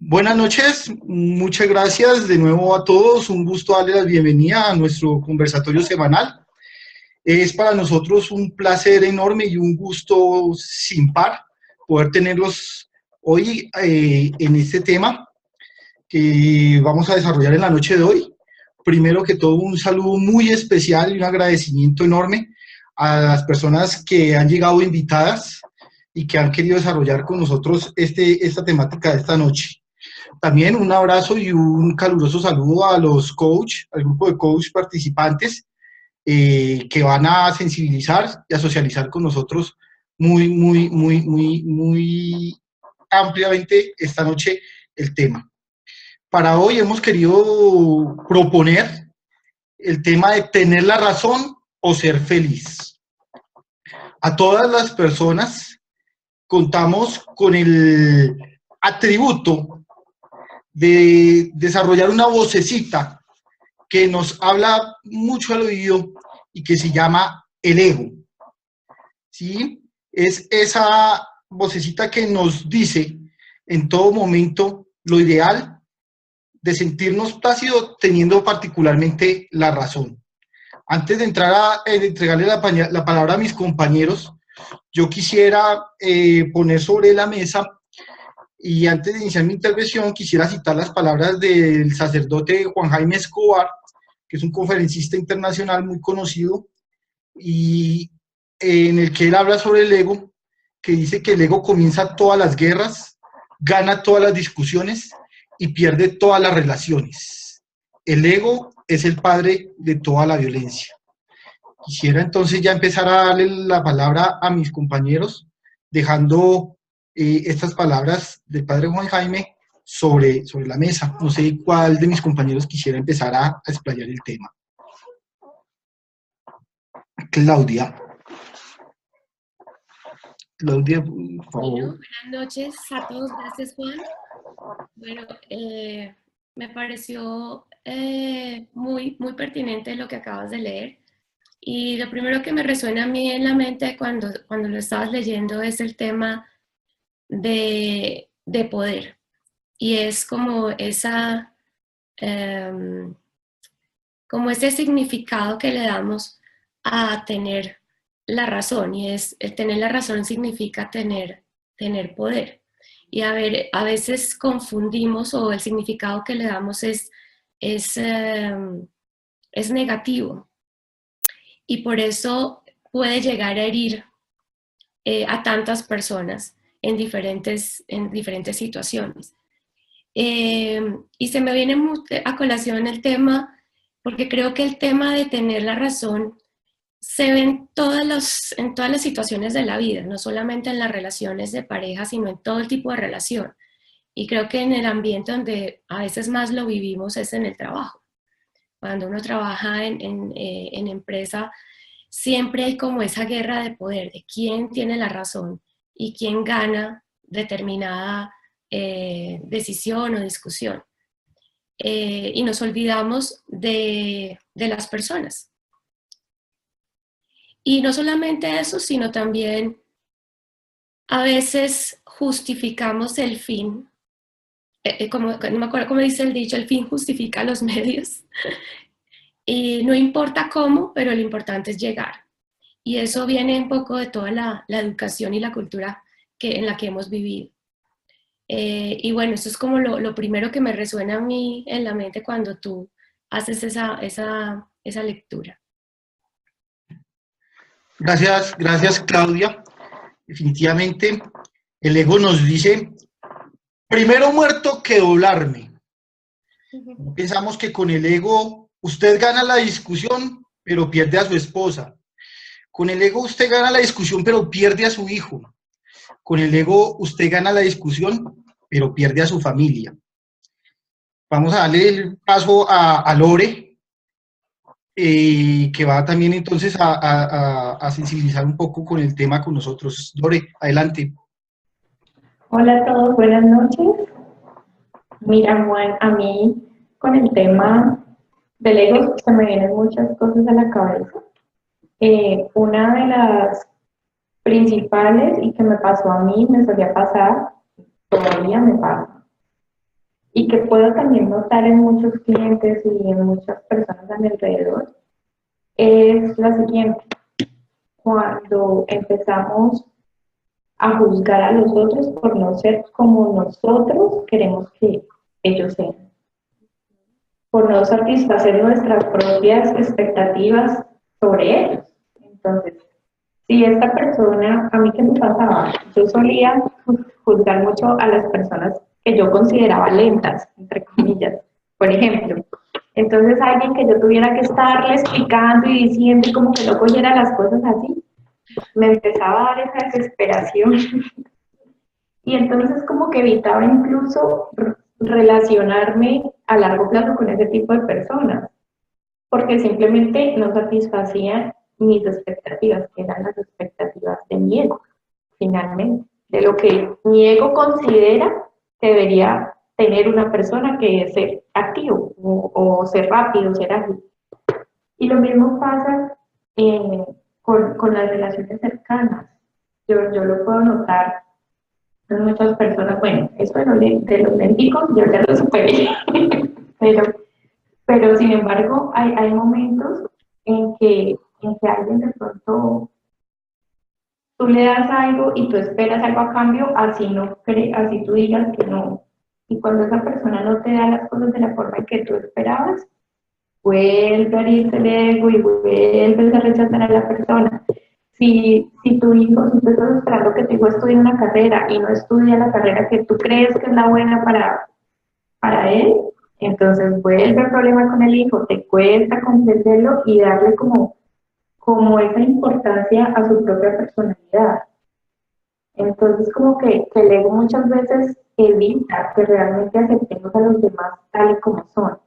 Buenas noches, muchas gracias de nuevo a todos, un gusto darle la bienvenida a nuestro conversatorio semanal. Es para nosotros un placer enorme y un gusto sin par poder tenerlos hoy en este tema que vamos a desarrollar en la noche de hoy. Primero que todo, un saludo muy especial y un agradecimiento enorme a las personas que han llegado invitadas y que han querido desarrollar con nosotros esta temática de esta noche. También un abrazo y un caluroso saludo a los coach, al grupo de coach participantes que van a sensibilizar y a socializar con nosotros muy ampliamente esta noche el tema. Para hoy hemos querido proponer el tema de tener la razón o ser feliz. A todas las personas contamos con el atributo de desarrollar una vocecita que nos habla mucho al oído y que se llama el ego. ¿Sí? Es esa vocecita que nos dice en todo momento lo ideal de sentirnos plácidos teniendo particularmente la razón. Antes de entrar a entregarle la palabra a mis compañeros, yo quisiera poner sobre la mesa y antes de iniciar mi intervención quisiera citar las palabras del sacerdote Juan Jaime Escobar, que es un conferencista internacional muy conocido y en el que él habla sobre el ego, que dice que el ego comienza todas las guerras, gana todas las discusiones y pierde todas las relaciones. El ego es el padre de toda la violencia. Quisiera entonces ya empezar a darle la palabra a mis compañeros, dejando estas palabras del padre Juan Jaime sobre la mesa. No sé cuál de mis compañeros quisiera empezar a explayar el tema. Claudia. Claudia, por favor. Bueno, buenas noches a todos. Gracias, Juan. Bueno, me pareció muy pertinente lo que acabas de leer. Y lo primero que me resuena a mí en la mente cuando lo estabas leyendo es el tema de poder. Y es como como ese significado que le damos a tener la razón. Y es, el tener la razón significa tener poder. Y a veces confundimos o el significado que le damos es negativo. Y por eso puede llegar a herir a tantas personas en diferentes situaciones. Y se me viene a colación el tema, porque creo que el tema de tener la razón se ve en todas las situaciones de la vida, no solamente en las relaciones de pareja, sino en todo el tipo de relación. Y creo que en el ambiente donde a veces más lo vivimos es en el trabajo. Cuando uno trabaja en empresa, siempre hay como esa guerra de poder, de quién tiene la razón y quién gana determinada decisión o discusión. Y nos olvidamos de las personas. Y no solamente eso, sino también a veces justificamos el fin, como, no me acuerdo cómo dice el dicho, el fin justifica los medios. Y no importa cómo, pero lo importante es llegar. Y eso viene un poco de toda la educación y la cultura en la que hemos vivido. Y bueno, eso es como lo primero que me resuena a mí en la mente cuando tú haces esa lectura. Gracias Claudia. Definitivamente el ego nos dice, primero muerto que doblarme. Pensamos que con el ego usted gana la discusión, pero pierde a su esposa. Con el ego usted gana la discusión, pero pierde a su hijo. Con el ego usted gana la discusión, pero pierde a su familia. Vamos a darle el paso a Lore, que va también entonces a sensibilizar un poco con el tema con nosotros. Lore, adelante. Hola a todos, buenas noches. Mira, Juan, a mí con el tema del ego se me vienen muchas cosas a la cabeza. Una de las principales y que me pasó a mí, me solía pasar, todavía me pasa, y que puedo también notar en muchos clientes y en muchas personas a mi alrededor, es la siguiente. Cuando empezamos a juzgar a los otros por no ser como nosotros queremos que ellos sean, por no satisfacer nuestras propias expectativas sobre ellos. Entonces, si esta persona, a mí qué me pasaba, yo solía juzgar mucho a las personas que yo consideraba lentas, entre comillas, por ejemplo. Entonces, alguien que yo tuviera que estarle explicando y diciendo y como que no cogiera las cosas así, me empezaba a dar esa desesperación. Y entonces como que evitaba incluso relacionarme a largo plazo con ese tipo de personas, porque simplemente no satisfacían mis expectativas, que eran las expectativas de mi ego, finalmente, de lo que mi ego considera que debería tener una persona, que es ser activo o ser rápido, ser ágil. Y lo mismo pasa con las relaciones cercanas. Yo lo puedo notar en muchas personas. Bueno, eso de los lénticos yo ya lo superé, pero, pero sin embargo hay momentos en que alguien de pronto tú le das algo y tú esperas algo a cambio, así no así tú digas que no. Y cuando esa persona no te da las cosas de la forma en que tú esperabas, vuelve a herirse el ego y vuelves a rechazar a la persona. Si tu hijo, si tú estás esperando que tu hijo estudie una carrera y no estudia la carrera que tú crees que es la buena para él, entonces vuelve el problema con el hijo, te cuesta comprenderlo y darle como esa importancia a su propia personalidad. Entonces como que el ego muchas veces evita que realmente aceptemos a los demás tal y como son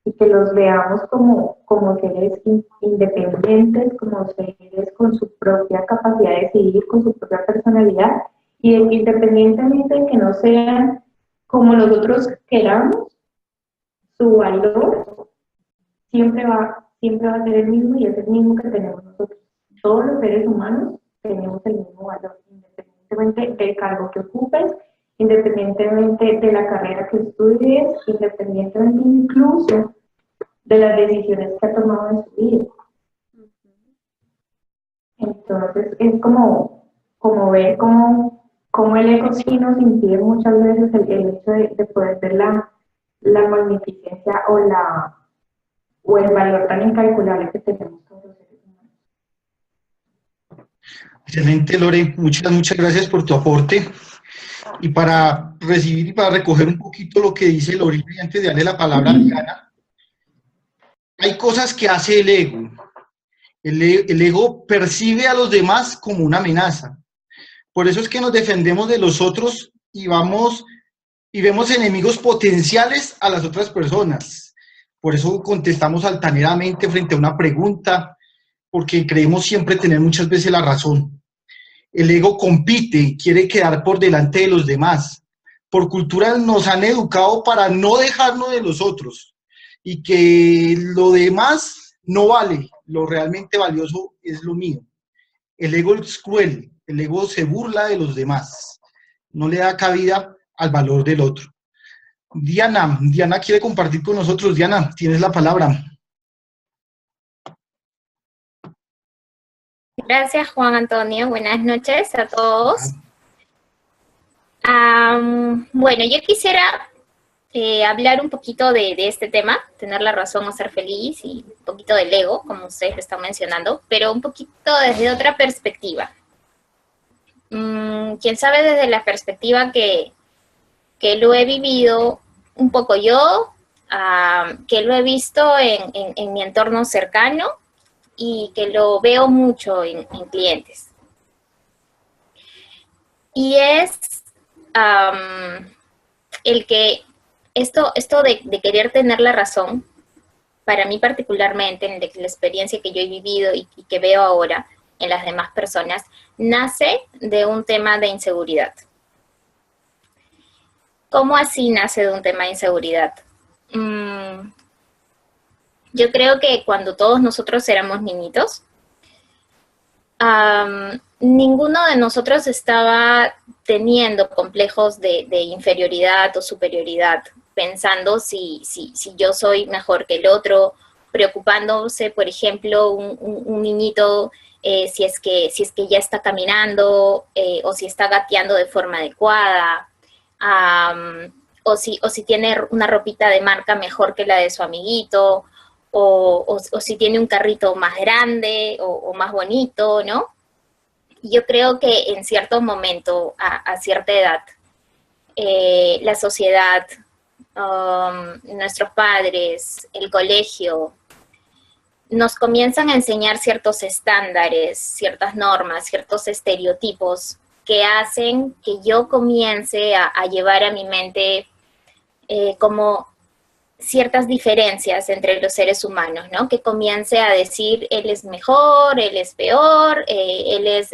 y que los veamos como seres independientes, como seres con su propia capacidad de decidir, con su propia personalidad, y independientemente de que no sean como nosotros queramos, su valor siempre va a ser el mismo y es el mismo que tenemos nosotros. Todos los seres humanos tenemos el mismo valor, independientemente del cargo que ocupes, independientemente de la carrera que estudies, independientemente incluso de las decisiones que ha tomado en su vida. Entonces es como ver cómo el ego sí nos impide muchas veces el hecho de poder ver la magnificencia o el valor tan incalculable que tenemos todos los seres humanos. Excelente, Lore. Muchas gracias por tu aporte. Y para recibir y para recoger un poquito lo que dice Lore, y antes de darle la palabra a Diana, hay cosas que hace el ego. El ego percibe a los demás como una amenaza. Por eso es que nos defendemos de los otros y vamos y vemos enemigos potenciales a las otras personas. Por eso contestamos altaneramente frente a una pregunta, porque creemos siempre tener muchas veces la razón. El ego compite, quiere quedar por delante de los demás. Por cultura nos han educado para no dejarnos de los otros y que lo demás no vale, lo realmente valioso es lo mío. El ego es cruel, el ego se burla de los demás, no le da cabida al valor del otro. Diana quiere compartir con nosotros. Diana, tienes la palabra. Gracias, Juan Antonio. Buenas noches a todos. Bueno, yo quisiera hablar un poquito de este tema, tener la razón o ser feliz, y un poquito del ego, como ustedes lo están mencionando, pero un poquito desde otra perspectiva. Quién sabe desde la perspectiva que lo he vivido un poco yo, que lo he visto en mi entorno cercano y que lo veo mucho en clientes. Y es el que esto de querer tener la razón, para mí particularmente, en la experiencia que yo he vivido y que veo ahora en las demás personas, nace de un tema de inseguridad. ¿Cómo así nace de un tema de inseguridad? Yo creo que cuando todos nosotros éramos niñitos, ninguno de nosotros estaba teniendo complejos de inferioridad o superioridad pensando si yo soy mejor que el otro, preocupándose, por ejemplo, un niñito, si es que ya está caminando o si está gateando de forma adecuada, o si tiene una ropita de marca mejor que la de su amiguito, o si tiene un carrito más grande o más bonito, ¿no? Yo creo que en cierto momento, a cierta edad, la sociedad, nuestros padres, el colegio, nos comienzan a enseñar ciertos estándares, ciertas normas, ciertos estereotipos que hacen que yo comience a llevar a mi mente como ciertas diferencias entre los seres humanos, ¿no? Que comience a decir, él es mejor, él es peor, él es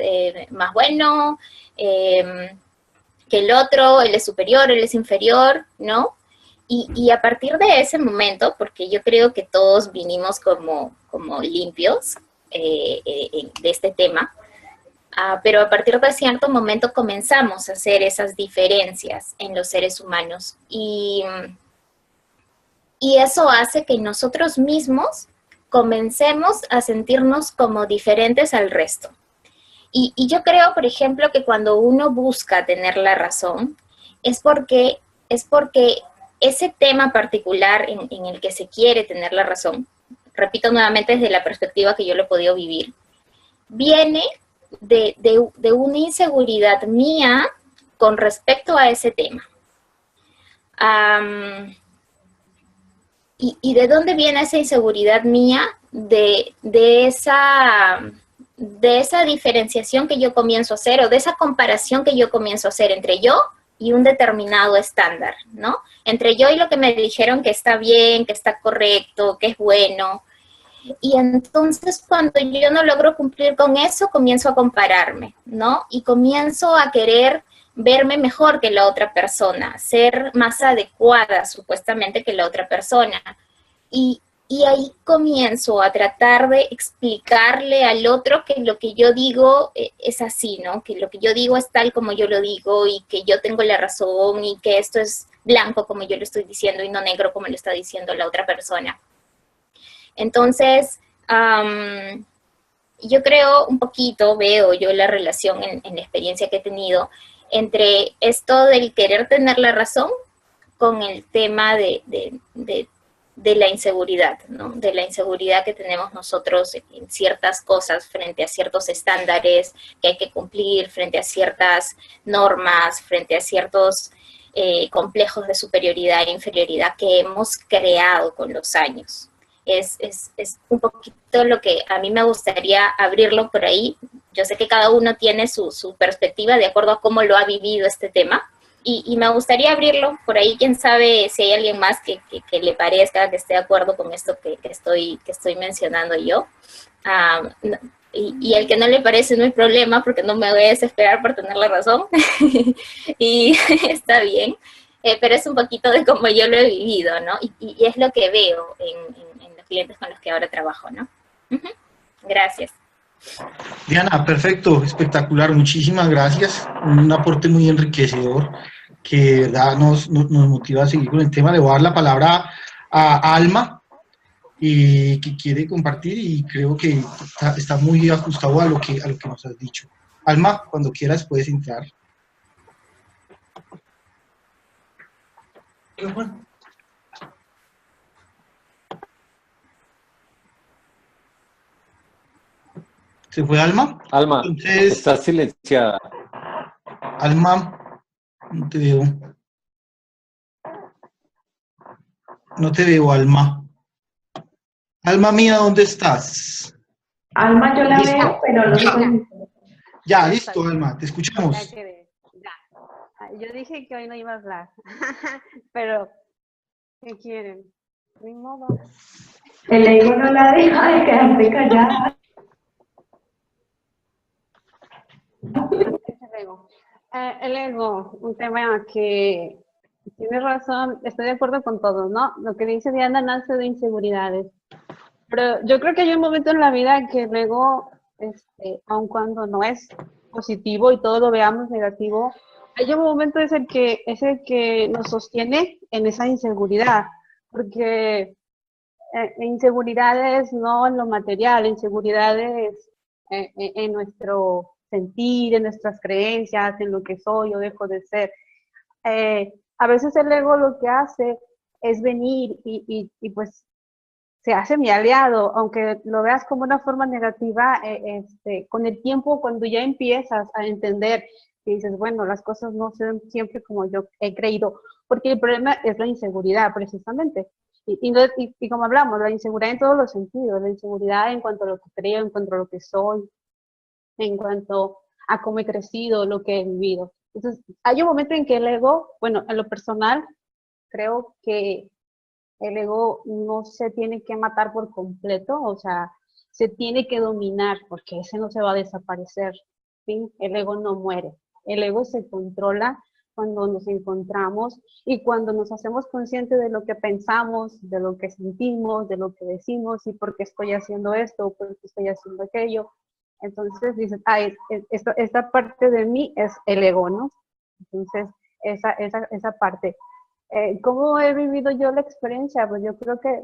más bueno que el otro, él es superior, él es inferior, ¿no? Y a partir de ese momento, porque yo creo que todos vinimos como limpios de este tema, pero a partir de cierto momento comenzamos a hacer esas diferencias en los seres humanos. Y eso hace que nosotros mismos comencemos a sentirnos como diferentes al resto. Y yo creo, por ejemplo, que cuando uno busca tener la razón, es porque ese tema particular en el que se quiere tener la razón, repito nuevamente desde la perspectiva que yo lo he podido vivir, viene de una inseguridad mía con respecto a ese tema. ¿Y de dónde viene esa inseguridad mía? De esa diferenciación que yo comienzo a hacer, o de esa comparación que yo comienzo a hacer entre yo y un determinado estándar, ¿no? Entre yo y lo que me dijeron que está bien, que está correcto, que es bueno. Y entonces cuando yo no logro cumplir con eso, comienzo a compararme, ¿no? Y comienzo a querer verme mejor que la otra persona, ser más adecuada supuestamente que la otra persona. Y ahí comienzo a tratar de explicarle al otro que lo que yo digo es así, ¿no? Que lo que yo digo es tal como yo lo digo y que yo tengo la razón y que esto es blanco como yo lo estoy diciendo y no negro como lo está diciendo la otra persona. Entonces, yo creo un poquito, veo yo la relación en la experiencia que he tenido entre esto del querer tener la razón con el tema de la inseguridad, ¿no? De la inseguridad que tenemos nosotros en ciertas cosas, frente a ciertos estándares que hay que cumplir, frente a ciertas normas, frente a ciertos complejos de superioridad e inferioridad que hemos creado con los años. Es un poquito lo que a mí me gustaría abrirlo por ahí. Yo sé que cada uno tiene su perspectiva de acuerdo a cómo lo ha vivido este tema, y me gustaría abrirlo por ahí. Quién sabe si hay alguien más que le parezca, que esté de acuerdo con esto que estoy mencionando yo. Y al que no le parece no hay problema, porque no me voy a desesperar por tener la razón. Y está bien. Pero es un poquito de cómo yo lo he vivido, ¿no? Y es lo que veo en los clientes con los que ahora trabajo, ¿no? Gracias. Diana, perfecto, espectacular, muchísimas gracias. Un aporte muy enriquecedor que de verdad nos motiva a seguir con el tema. Le voy a dar la palabra a Alma, que quiere compartir, y creo que está muy ajustado a lo que nos has dicho. Alma, cuando quieras puedes entrar. ¿Se fue Alma? Alma, Entonces, estás silenciada. Alma, no te veo. No te veo, Alma. Alma mía, ¿dónde estás? Alma, yo la ¿Listo? veo, pero no sé. Ya, listo, Alma, te escuchamos. Ya quedé, ya. Yo dije que hoy no iba a hablar, pero ¿qué quieren? Ni modo. El ego no la deja de quedarse callada. El ego, un tema que tienes razón, estoy de acuerdo con todos, ¿no? Lo que dice Diana nace de inseguridades. Pero yo creo que hay un momento en la vida que el ego, aun cuando no es positivo y todo lo veamos negativo, hay un momento es el que nos sostiene en esa inseguridad, porque inseguridades no en lo material, inseguridades en nuestro sentir, en nuestras creencias, en lo que soy o dejo de ser. A veces el ego lo que hace es venir y pues se hace mi aliado, aunque lo veas como una forma negativa, con el tiempo, cuando ya empiezas a entender y dices, bueno, las cosas no son siempre como yo he creído, porque el problema es la inseguridad, precisamente. Y como hablamos, la inseguridad en todos los sentidos, la inseguridad en cuanto a lo que creo, en cuanto a lo que soy, en cuanto a cómo he crecido, lo que he vivido. Entonces, hay un momento en que el ego, bueno, en lo personal, creo que el ego no se tiene que matar por completo, o sea, se tiene que dominar, porque ese no se va a desaparecer, ¿sí? El ego no muere. El ego se controla cuando nos encontramos y cuando nos hacemos conscientes de lo que pensamos, de lo que sentimos, de lo que decimos y por qué estoy haciendo esto, por qué estoy haciendo aquello. Entonces dices, esta parte de mí es el ego, ¿no? Entonces, esa parte. ¿Cómo he vivido yo la experiencia? Pues yo creo que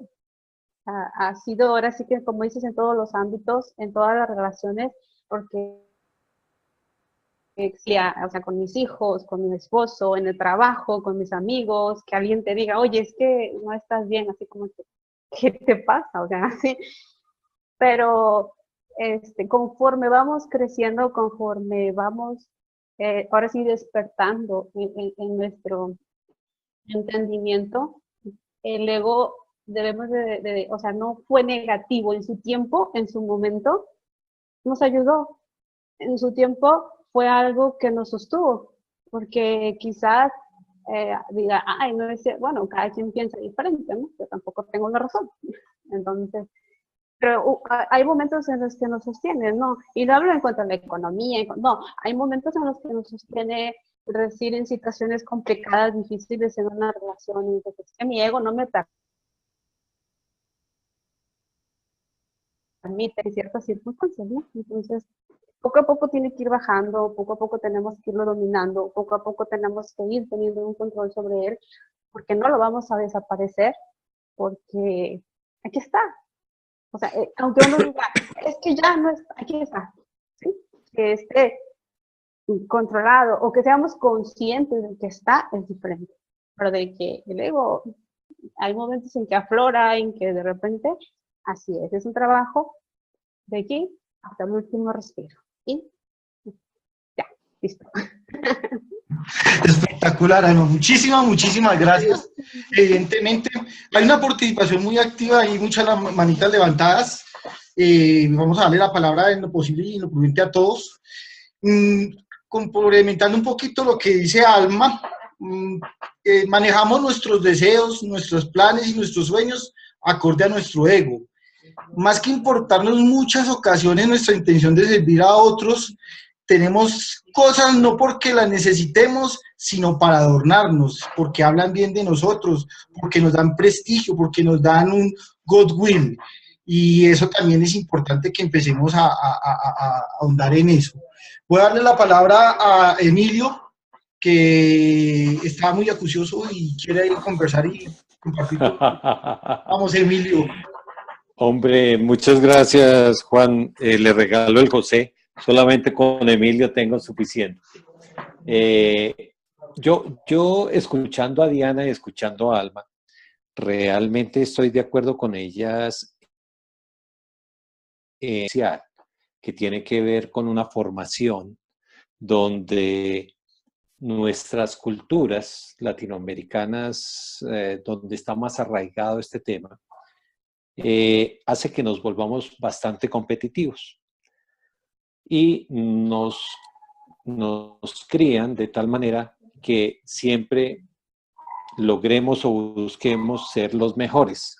ha sido ahora sí que, como dices, en todos los ámbitos, en todas las relaciones, porque o sea, con mis hijos, con mi esposo, en el trabajo, con mis amigos, que alguien te diga, oye, es que no estás bien, así como que, ¿qué te pasa? O sea, así. Pero conforme vamos creciendo, conforme vamos, ahora sí, despertando en nuestro entendimiento, el ego debemos o sea, no fue negativo en su tiempo, en su momento, nos ayudó. En su tiempo fue algo que nos sostuvo, porque quizás diga, ay, no es, bueno, cada quien piensa diferente, ¿no? Yo tampoco tengo la razón. Entonces, pero hay momentos en los que nos sostiene, ¿no? Y no hablo en cuanto a la economía, no, hay momentos en los que nos sostiene decir en situaciones complicadas, difíciles en una relación, entonces que mi ego no me permite en ciertas circunstancias, ¿no? Entonces, poco a poco tiene que ir bajando, poco a poco tenemos que irlo dominando, poco a poco tenemos que ir teniendo un control sobre él, porque no lo vamos a desaparecer, porque aquí está. O sea, aunque uno diga, es que ya no está, aquí está, ¿sí? Que esté controlado o que seamos conscientes de que está es diferente. Pero de que el ego, hay momentos en que aflora, en que de repente, así es un trabajo de aquí hasta el último respiro. Y ya, listo. Espectacular, Ana. Muchísimas gracias. Evidentemente, hay una participación muy activa y muchas manitas levantadas. Vamos a darle la palabra en lo posible y en lo prudente a todos. Complementando un poquito lo que dice Alma, manejamos nuestros deseos, nuestros planes y nuestros sueños acorde a nuestro ego. Más que importarnos muchas ocasiones nuestra intención de servir a otros, tenemos cosas no porque las necesitemos, sino para adornarnos, porque hablan bien de nosotros, porque nos dan prestigio, porque nos dan un goodwill. Y eso también es importante que empecemos a ahondar en eso. Voy a darle la palabra a Emilio, que está muy acucioso y quiere ir a conversar y compartir. Vamos, Emilio. Hombre, muchas gracias, Juan. Le regalo el José. Solamente con Emilio tengo suficiente. Yo escuchando a Diana y escuchando a Alma, realmente estoy de acuerdo con ellas, que tiene que ver con una formación donde nuestras culturas latinoamericanas, donde está más arraigado este tema, hace que nos volvamos bastante competitivos y nos crían de tal manera que siempre logremos o busquemos ser los mejores.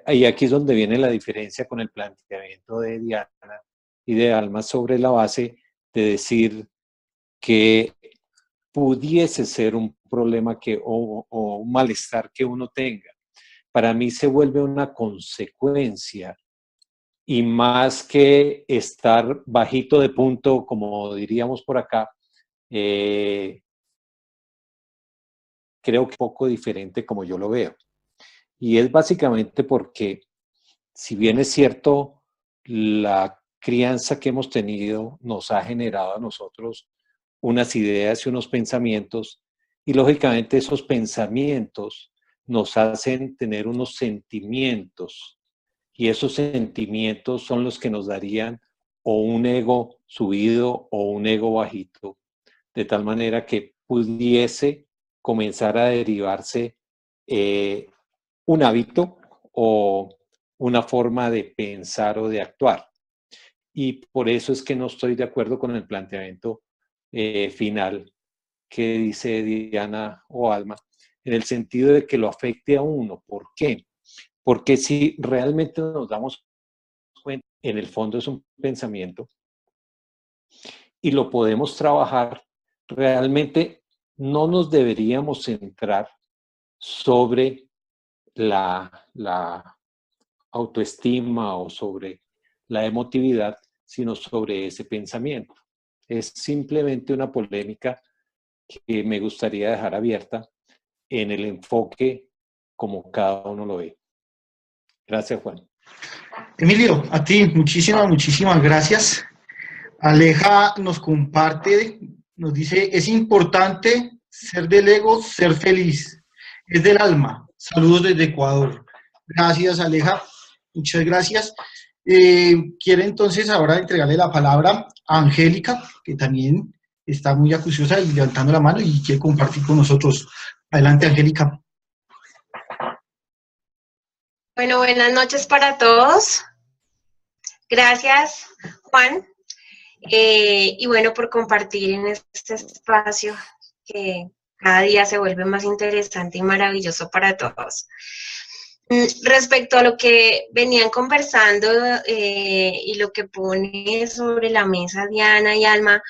Y aquí es donde viene la diferencia con el planteamiento de Diana y de Alma sobre la base de decir que pudiese ser un problema o un malestar que uno tenga. Para mí se vuelve una consecuencia y más que estar bajito de punto, como diríamos por acá, creo que un poco diferente como yo lo veo. Y es básicamente porque, si bien es cierto, la crianza que hemos tenido nos ha generado a nosotros unas ideas y unos pensamientos, y lógicamente esos pensamientos nos hacen tener unos sentimientos, y esos sentimientos son los que nos darían o un ego subido o un ego bajito, de tal manera que pudiese comenzar a derivarse un hábito o una forma de pensar o de actuar. Y por eso es que no estoy de acuerdo con el planteamiento final que dice Diana o Alma, en el sentido de que lo afecte a uno. ¿Por qué? Porque si realmente nos damos cuenta, en el fondo es un pensamiento y lo podemos trabajar, realmente no nos deberíamos centrar sobre la autoestima o sobre la emotividad, sino sobre ese pensamiento. Es simplemente una polémica que me gustaría dejar abierta en el enfoque como cada uno lo ve. Gracias, Juan. Emilio, a ti muchísimas gracias. Aleja nos comparte, nos dice, es importante ser del ego, ser feliz, es del alma. Saludos desde Ecuador. Gracias, Aleja, muchas gracias. Quiere entonces ahora entregarle la palabra a Angélica, que también está muy acuciosa y levantando la mano y quiere compartir con nosotros. Adelante, Angélica. Bueno, buenas noches para todos. Gracias, Juan. Y bueno, por compartir en este espacio que cada día se vuelve más interesante y maravilloso para todos. Respecto a lo que venían conversando y lo que pone sobre la mesa Diana y Alma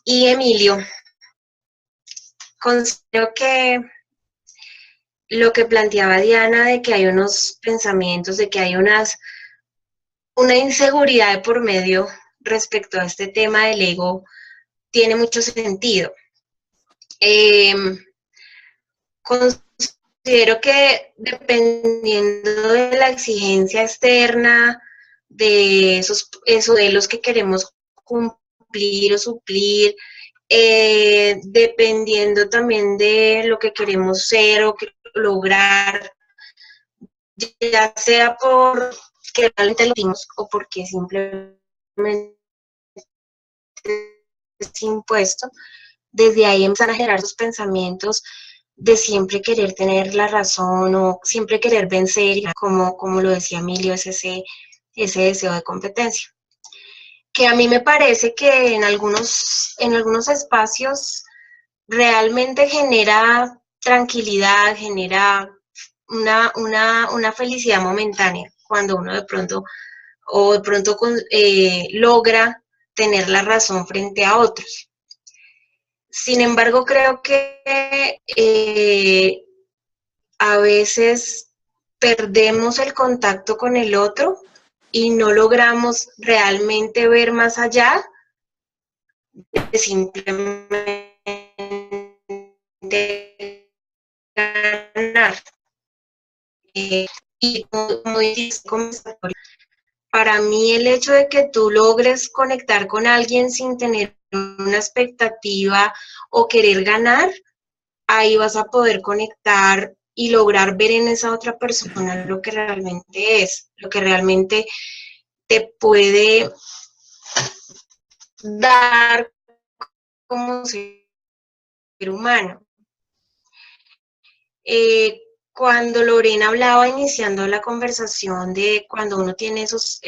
y Emilio, considero que lo que planteaba Diana de que hay unos pensamientos, de que hay una inseguridad de por medio respecto a este tema del ego, tiene mucho sentido. Considero que dependiendo de la exigencia externa, de esos modelos que queremos cumplir o suplir, dependiendo también de lo que queremos ser o lograr, ya sea porque realmente lo dimos o porque simplemente es impuesto, desde ahí empiezan a generar sus pensamientos de siempre querer tener la razón o siempre querer vencer, como lo decía Emilio, es ese deseo de competencia. Que a mí me parece que en algunos espacios realmente genera tranquilidad, genera una felicidad momentánea, cuando uno de pronto logra tener la razón frente a otros. Sin embargo, creo que a veces perdemos el contacto con el otro y no logramos realmente ver más allá de simplemente ganar. Y como dices, para mí el hecho de que tú logres conectar con alguien sin tener una expectativa o querer ganar, ahí vas a poder conectar y lograr ver en esa otra persona lo que realmente es, lo que realmente te puede dar como ser humano. Cuando Lorena hablaba iniciando la conversación de cuando uno tiene esos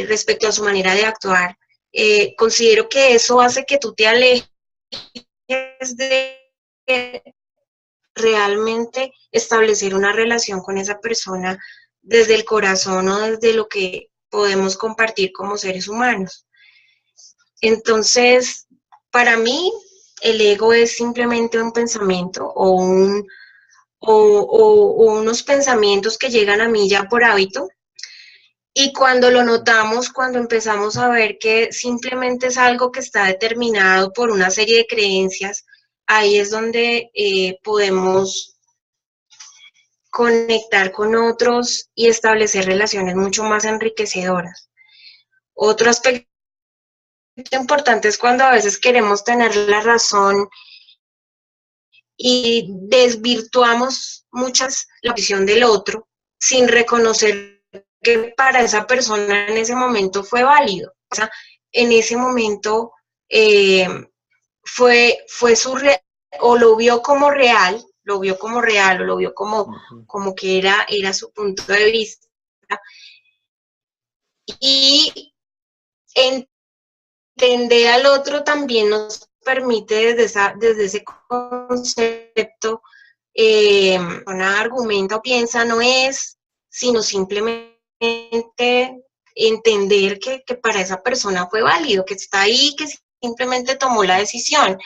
respecto a su manera de actuar, considero que eso hace que tú te alejes de realmente establecer una relación con esa persona desde el corazón o desde lo que podemos compartir como seres humanos. Entonces, para mí, el ego es simplemente un pensamiento o unos pensamientos que llegan a mí ya por hábito Y cuando lo notamos, cuando empezamos a ver que simplemente es algo que está determinado por una serie de creencias, ahí es donde podemos conectar con otros y establecer relaciones mucho más enriquecedoras. Otro aspecto importante es cuando a veces queremos tener la razón y desvirtuamos la visión del otro sin reconocer que para esa persona en ese momento fue válido. O sea, en ese momento fue o lo vio como real, o lo vio como que era su punto de vista. Y entender al otro también nos permite desde ese concepto, una argumenta o piensa no es, sino simplemente entender que para esa persona fue válido, que está ahí, que simplemente tomó la decisión.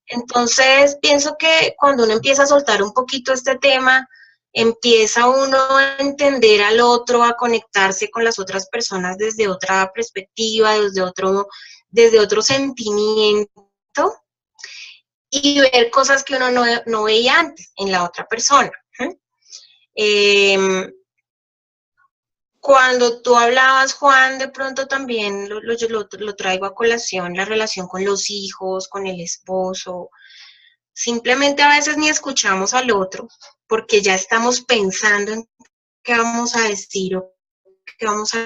Entonces, pienso que cuando uno empieza a soltar un poquito este tema, empieza uno a entender al otro, a conectarse con las otras personas desde otra perspectiva, desde otro sentimiento, y ver cosas que uno no veía antes en la otra persona. Cuando tú hablabas, Juan, de pronto también lo traigo a colación, la relación con los hijos, con el esposo. Simplemente a veces ni escuchamos al otro porque ya estamos pensando en qué vamos a decir o qué vamos a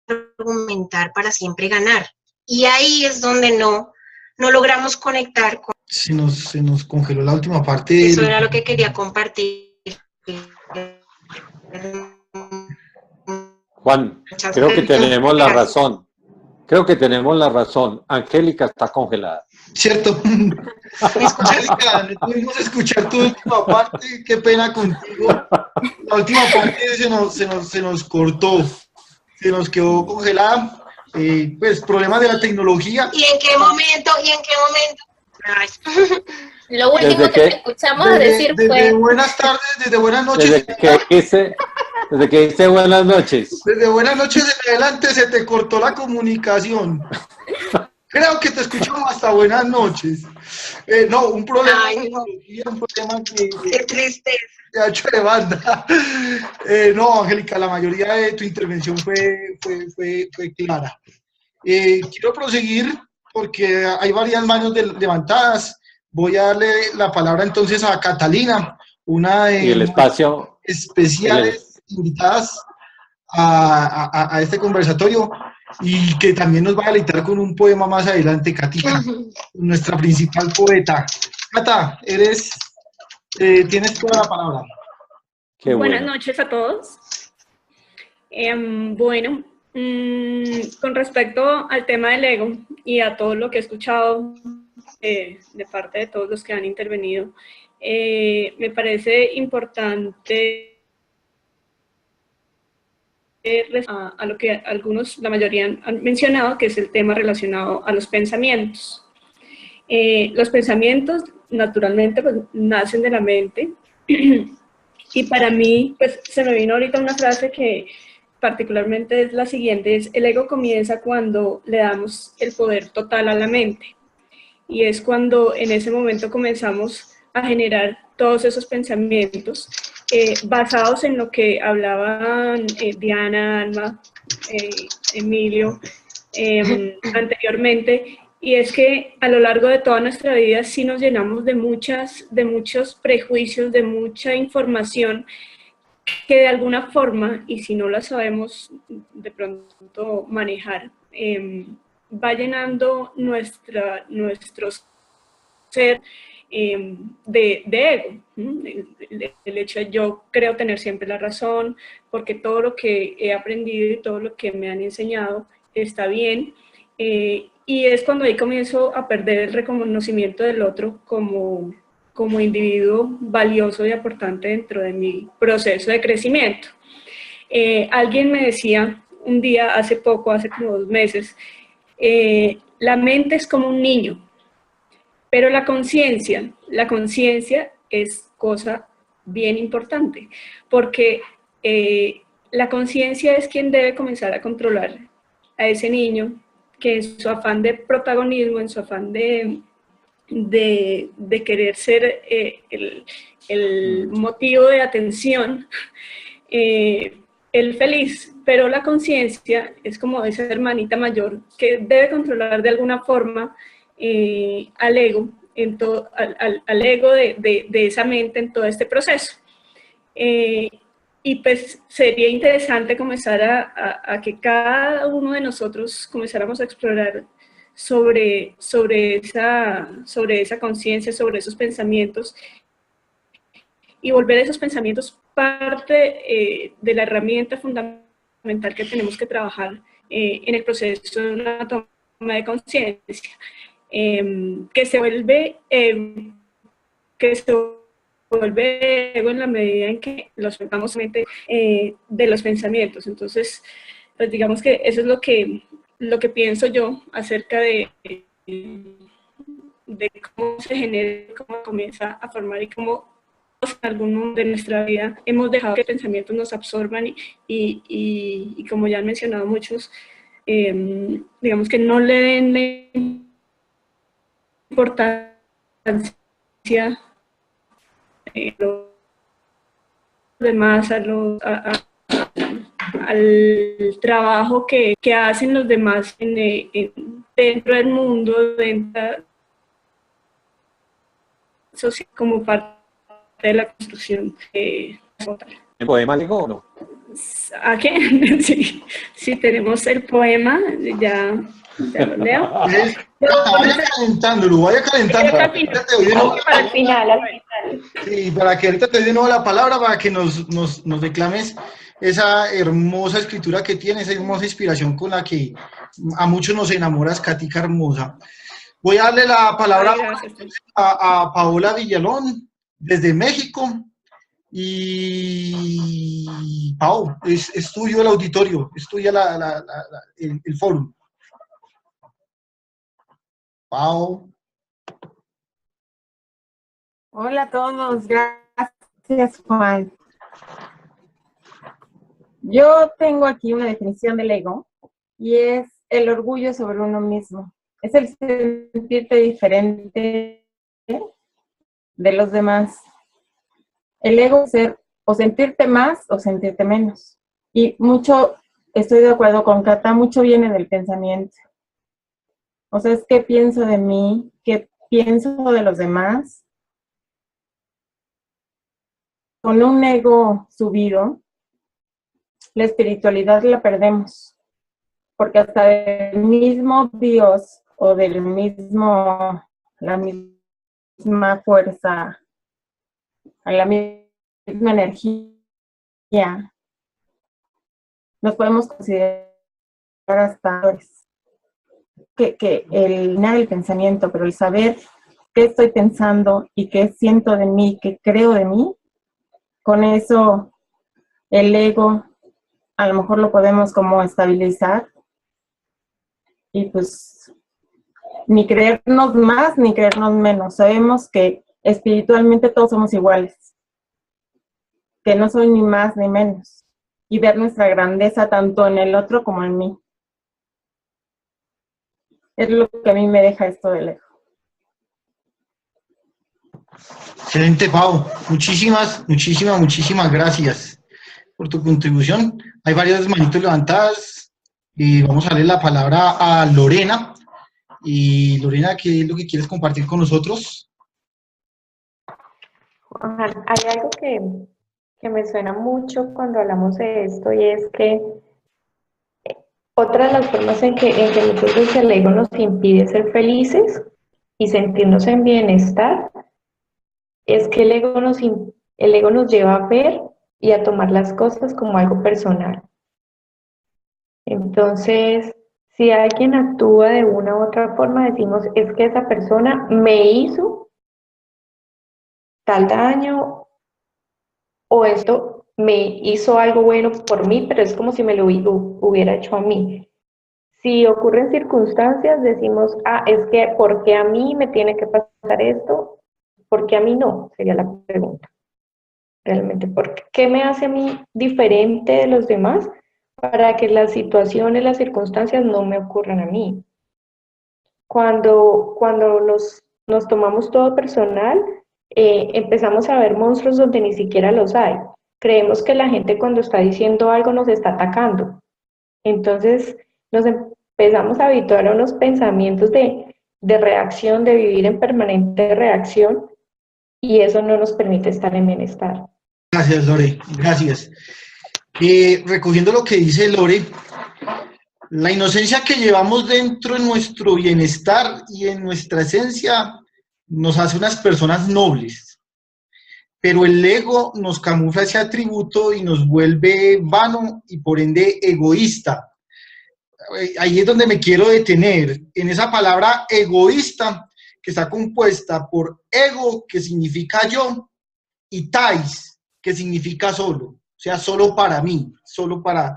argumentar para siempre ganar. Y ahí es donde no logramos conectar con... Se nos congeló la última parte. Eso era lo que quería compartir. Juan, creo que tenemos la razón. Creo que tenemos la razón. Angélica está congelada. Cierto. Angélica, no pudimos escuchar tu última parte. Qué pena contigo. La última parte se nos cortó. Se nos quedó congelada. Pues problemas de la tecnología. ¿Y en qué momento? Ay. Lo último que escuchamos decir fue... Desde buenas tardes, desde buenas noches. Desde que dice buenas noches. Desde buenas noches en adelante se te cortó la comunicación. Creo que te escuchamos hasta buenas noches. No, un problema. Ay, no. Un problema que... Qué tristeza. Te ha hecho de banda. No, Angélica, la mayoría de tu intervención fue clara. Quiero proseguir porque hay varias manos levantadas. Voy a darle la palabra entonces a Catalina, una de y el espacio especiales invitadas a este conversatorio y que también nos va a deleitar con un poema más adelante, Katica, nuestra principal poeta. Cata, tienes toda la palabra. Qué Buenas bueno. noches a todos. Con respecto al tema del ego y a todo lo que he escuchado de parte de todos los que han intervenido, me parece importante a lo que algunos, la mayoría han mencionado, que es el tema relacionado a los pensamientos. Los pensamientos, naturalmente, pues, nacen de la mente. Y para mí, pues, se me vino ahorita una frase que particularmente es la siguiente, es: el ego comienza cuando le damos el poder total a la mente. Y es cuando en ese momento comenzamos a generar todos esos pensamientos basados en lo que hablaban Diana, Alma, Emilio anteriormente, y es que a lo largo de toda nuestra vida sí nos llenamos de muchos prejuicios, de mucha información que de alguna forma, y si no la sabemos de pronto manejar, va llenando nuestro ser de ego. El hecho de yo creo tener siempre la razón, porque todo lo que he aprendido y todo lo que me han enseñado está bien, y es cuando ahí comienzo a perder el reconocimiento del otro como individuo valioso y aportante dentro de mi proceso de crecimiento. Alguien me decía un día, hace como 2 meses, la mente es como un niño, pero la conciencia es cosa bien importante, porque la conciencia es quien debe comenzar a controlar a ese niño que en su afán de protagonismo, en su afán de querer ser el motivo de atención, el feliz, pero la conciencia es como esa hermanita mayor que debe controlar de alguna forma al ego, al ego de esa mente en todo este proceso. Y pues sería interesante comenzar a que cada uno de nosotros comenzáramos a explorar sobre esa conciencia, sobre esos pensamientos, y volver esos pensamientos parte de la herramienta fundamental que tenemos que trabajar en el proceso de una toma de conciencia, que se vuelve ego en la medida en que los pensamos de los pensamientos. Entonces, pues digamos que eso es lo que pienso yo acerca de cómo se genera, cómo comienza a formar y cómo en algún momento de nuestra vida hemos dejado que pensamientos nos absorban y como ya han mencionado muchos, digamos que no le den la importancia los demás, al trabajo que hacen los demás dentro del mundo, como parte de la construcción total. ¿El poema llegó o no? ¿A qué? Sí, tenemos el poema, ya lo leo. Vaya calentándolo, vaya calentando. Para el final, al final. Sí, para que ahorita te dé de nuevo la palabra, para que nos declames esa hermosa escritura que tienes, esa hermosa inspiración con la que a muchos nos enamoras, Katica hermosa. Voy a darle la palabra a Paola Villalón, desde México. Y Pau, es tuyo el auditorio, es tuya el foro. Pau. Hola a todos, gracias Juan. Yo tengo aquí una definición del ego y es el orgullo sobre uno mismo. Es el sentirte diferente de los demás. El ego es ser o sentirte más o sentirte menos. Y mucho, estoy de acuerdo con Cata, mucho viene del pensamiento. O sea, es qué pienso de mí, qué pienso de los demás. Con un ego subido, la espiritualidad la perdemos. Porque hasta del mismo Dios o la misma fuerza, a la misma energía, nos podemos considerar hasta que el pensamiento, pero el saber qué estoy pensando y qué siento de mí, qué creo de mí, con eso el ego a lo mejor lo podemos como estabilizar y pues ni creernos más ni creernos menos. Sabemos que espiritualmente todos somos iguales, que no soy ni más ni menos, y ver nuestra grandeza tanto en el otro como en mí. Es lo que a mí me deja esto del ego. Excelente, Pau. Muchísimas gracias por tu contribución. Hay varias manitos levantadas y vamos a darle la palabra a Lorena. Y Lorena, ¿qué es lo que quieres compartir con nosotros? Hay algo que me suena mucho cuando hablamos de esto y es que otra de las formas en que nosotros el ego nos impide ser felices y sentirnos en bienestar es que el ego nos lleva a ver y a tomar las cosas como algo personal. Entonces, si alguien actúa de una u otra forma, decimos, es que esa persona me hizo tal daño o esto me hizo algo bueno por mí, pero es como si me lo hubiera hecho a mí. Si ocurren circunstancias, decimos, es que ¿por qué a mí me tiene que pasar esto? ¿Por qué a mí no? Sería la pregunta. realmente, porque ¿qué me hace a mí diferente de los demás para que las situaciones, las circunstancias no me ocurran a mí? Cuando nos tomamos todo personal, empezamos a ver monstruos donde ni siquiera los hay. Creemos que la gente cuando está diciendo algo nos está atacando. Entonces nos empezamos a habituar a unos pensamientos de reacción, de vivir en permanente reacción, y eso no nos permite estar en bienestar. Gracias, Lore, gracias. Recogiendo lo que dice Lore, la inocencia que llevamos dentro de nuestro bienestar y en nuestra esencia nos hace unas personas nobles, pero el ego nos camufla ese atributo y nos vuelve vano y por ende egoísta. Ahí es donde me quiero detener, en esa palabra egoísta, que está compuesta por ego, que significa yo, y tais, que significa solo, o sea, solo para mí, solo para